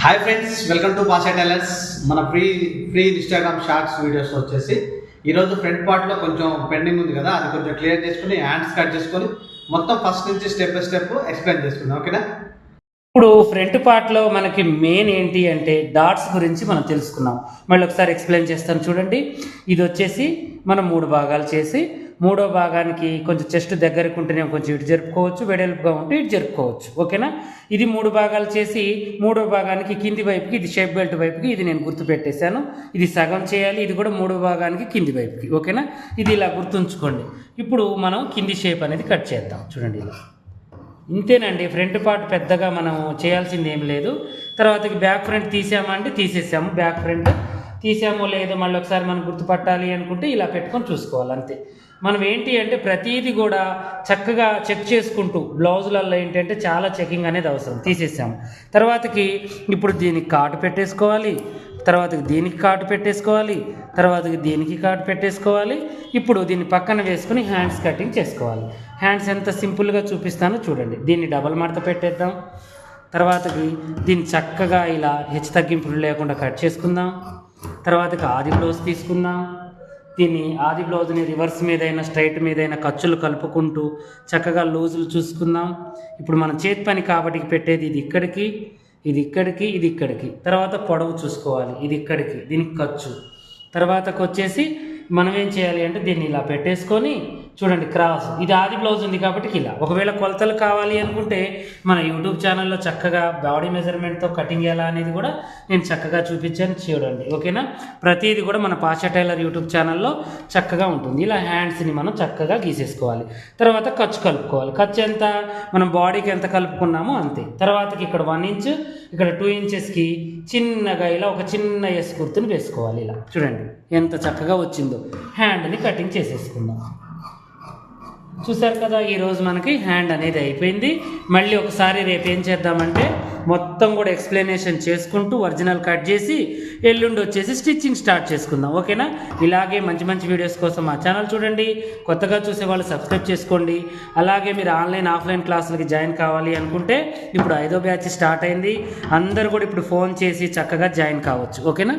Hi friends, welcome to Pasha tailors. మన free Instagram shorts videos వచ్చేసి ఈరోజు ఫ్రంట్ పార్ట్లో కొంచెం పెండింగ్ ఉంది కదా, అది కొంచెం క్లియర్ చేసుకుని హ్యాండ్స్ కట్ చేసుకొని మొత్తం ఫస్ట్ నుంచి స్టెప్ బై స్టెప్ ఎక్స్ప్లెయిన్ చేసుకుందాం. ఓకేనా? ఇప్పుడు ఫ్రంట్ పార్ట్లో మనకి మెయిన్ ఏంటి అంటే డాట్స్ గురించి మనం తెలుసుకున్నాం. మళ్ళీ ఒకసారి ఎక్స్ప్లెయిన్ చేస్తాను చూడండి. ఇది వచ్చేసి మనం 3 భాగాలు చేసి మూడో భాగానికి కొంచెం చెస్ట్ దగ్గరకు ఉంటేనే కొంచెం ఇటు జరుపుకోవచ్చు, వెడల్పుగా ఉంటే ఇటు జరుపుకోవచ్చు. ఓకేనా? ఇది 3 భాగాలు చేసి మూడో భాగానికి కింది వైపుకి, ఇది షేప్ బెల్ట్ వైపుకి, ఇది నేను గుర్తు పెట్టేశాను. ఇది సగం చేయాలి, ఇది కూడా 3 భాగానికి కింది వైపుకి. ఓకేనా? ఇది ఇలా గుర్తుంచుకోండి. ఇప్పుడు మనం కింది షేప్ అనేది కట్ చేద్దాం. చూడండి, ఇలా ఇంతేనండి. ఫ్రంట్ పార్ట్ పెద్దగా మనం చేయాల్సింది ఏం లేదు. తర్వాతకి బ్యాక్ ఫ్రంట్ తీసామంటే తీసేసాము, బ్యాక్ ఫ్రంట్ తీసామో లేదో మళ్ళీ ఒకసారి మనం గుర్తుపట్టాలి అనుకుంటే ఇలా పెట్టుకొని చూసుకోవాలి, అంతే. మనం ఏంటి అంటే ప్రతిదీ కూడా చక్కగా చెక్ చేసుకుంటూ, బ్లౌజులలో ఏంటంటే చాలా చెకింగ్ అనేది అవసరం. తీసేసాము, తర్వాతకి ఇప్పుడు దీనికి కాటు పెట్టేసుకోవాలి, తర్వాతకి దీనికి కాటు పెట్టేసుకోవాలి, తర్వాతకి దీనికి కాటు పెట్టేసుకోవాలి. ఇప్పుడు దీన్ని పక్కన వేసుకుని హ్యాండ్స్ కటింగ్ చేసుకోవాలి. హ్యాండ్స్ ఎంత సింపుల్గా చూపిస్తానో చూడండి. దీన్ని డబల్ మడత పెట్టేద్దాం. తర్వాతకి దీన్ని చక్కగా ఇలా హెచ్చు తగ్గింపులు లేకుండా కట్ చేసుకుందాం. తర్వాతకి ఆది బ్లౌజ్ తీసుకుందాం. దీన్ని ఆది బ్లౌజ్ని రివర్స్ మీదైనా స్ట్రైట్ మీదైనా ఖర్చులు కలుపుకుంటూ చక్కగా లూజులు చూసుకుందాం. ఇప్పుడు మనం చేతి పని కాబట్టి పెట్టేది ఇది ఇక్కడికి, ఇది ఇక్కడికి, ఇది ఇక్కడికి. తర్వాత పొడవు చూసుకోవాలి, ఇది ఇక్కడికి, దీనికి ఖర్చు. తర్వాతకు వచ్చేసి మనం ఏం చేయాలి అంటే దీన్ని ఇలా పెట్టేసుకొని చూడండి, క్రాస్. ఇది ఆది బ్లౌజ్ ఉంది కాబట్టి ఇలా. ఒకవేళ కొలతలు కావాలి అనుకుంటే మన యూట్యూబ్ ఛానల్లో చక్కగా బాడీ మెజర్మెంట్తో కటింగ్ ఎలా అనేది కూడా నేను చక్కగా చూపించాను, చూడండి. ఓకేనా? ప్రతిదీ కూడా మన పాషా టైలర్ యూట్యూబ్ ఛానల్లో చక్కగా ఉంటుంది. ఇలా హ్యాండ్స్ని మనం చక్కగా గీసేసుకోవాలి. తర్వాత ఖర్చు కలుపుకోవాలి. ఖర్చు ఎంత, మనం బాడీకి ఎంత కలుపుకున్నామో అంతే. తర్వాతకి ఇక్కడ 1 ఇంచ్, ఇక్కడ 2 ఇంచెస్కి చిన్నగా ఇలా ఒక చిన్న ఎస్ గుర్తుని వేసుకోవాలి. ఇలా చూడండి ఎంత చక్కగా వచ్చిందో. హ్యాండ్ని కటింగ్ చేసేసుకుందాం. చూసారు కదా, ఈరోజు మనకి హ్యాండ్ అనేది అయిపోయింది. మళ్ళీ ఒకసారి రేపు ఏం చేద్దామంటే మొత్తం కూడా ఎక్స్ప్లెనేషన్ చేసుకుంటూ ఒరిజినల్ కట్ చేసి ఎల్లుండి వచ్చేసి స్టిచ్చింగ్ స్టార్ట్ చేసుకుందాం. ఓకేనా? ఇలాగే మంచి మంచి వీడియోస్ కోసం మా ఛానల్ చూడండి. కొత్తగా చూసే వాళ్ళు సబ్స్క్రైబ్ చేసుకోండి. అలాగే మీరు ఆన్లైన్ ఆఫ్లైన్ క్లాసులకి జాయిన్ కావాలి అనుకుంటే ఇప్పుడు 5వ బ్యాచ్ స్టార్ట్ అయింది. అందరూ కూడా ఇప్పుడు ఫోన్ చేసి చక్కగా జాయిన్ కావచ్చు. ఓకేనా?